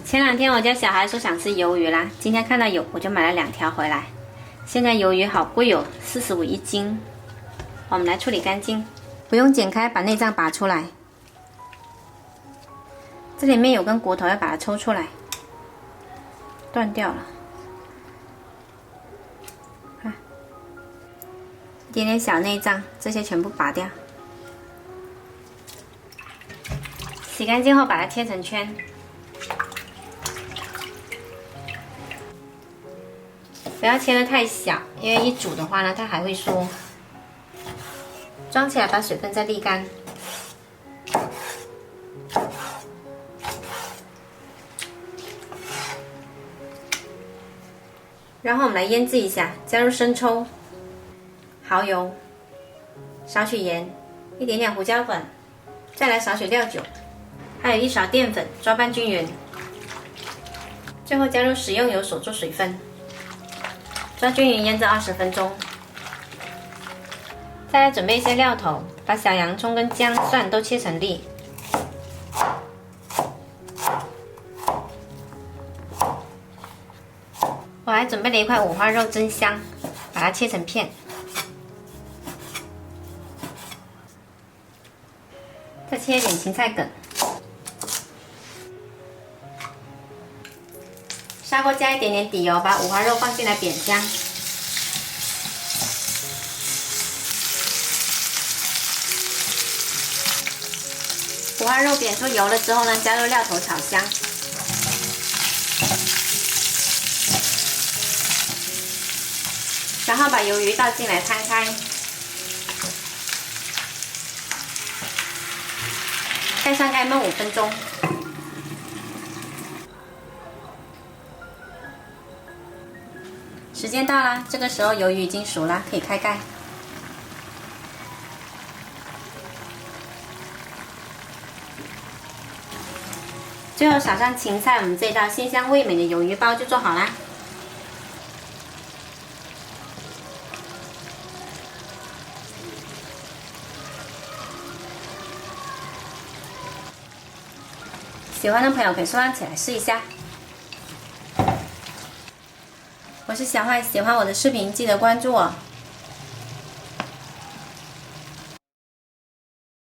前2天我家小孩说想吃鱿鱼啦，今天看到有我就买了2条回来。现在鱿鱼好贵哦，45一斤。我们来处理干净，不用剪开，把内脏拔出来。这里面有根骨头，要把它抽出来，断掉了。看，一点点小内脏，这些全部拔掉。洗干净后，把它切成圈。不要切得太小，因为一煮的话呢，它还会缩。装起来，把水分再沥干。然后我们来腌制一下，加入生抽、蚝油、少许盐，一点点胡椒粉，再来少许料酒，还有1勺淀粉，抓拌均匀。最后加入食用油锁住水分。抓均匀，腌制20分钟。再来准备一些料头，把小洋葱跟姜、蒜都切成粒。我还准备了一块五花肉蒸香，把它切成片。再切一点芹菜梗。砂锅加一点点底油，把五花肉放进来煸香。五花肉煸出油了之后呢，加入料头炒香。然后把鱿鱼倒进来摊开，盖上盖焖5分钟。时间到啦，这个时候鱿鱼已经熟了，可以开盖。最后撒上芹菜，我们这道鲜香味美的鱿鱼包就做好啦。喜欢的朋友可以收藏起来试一下。我是小坏，喜欢我的视频记得关注我。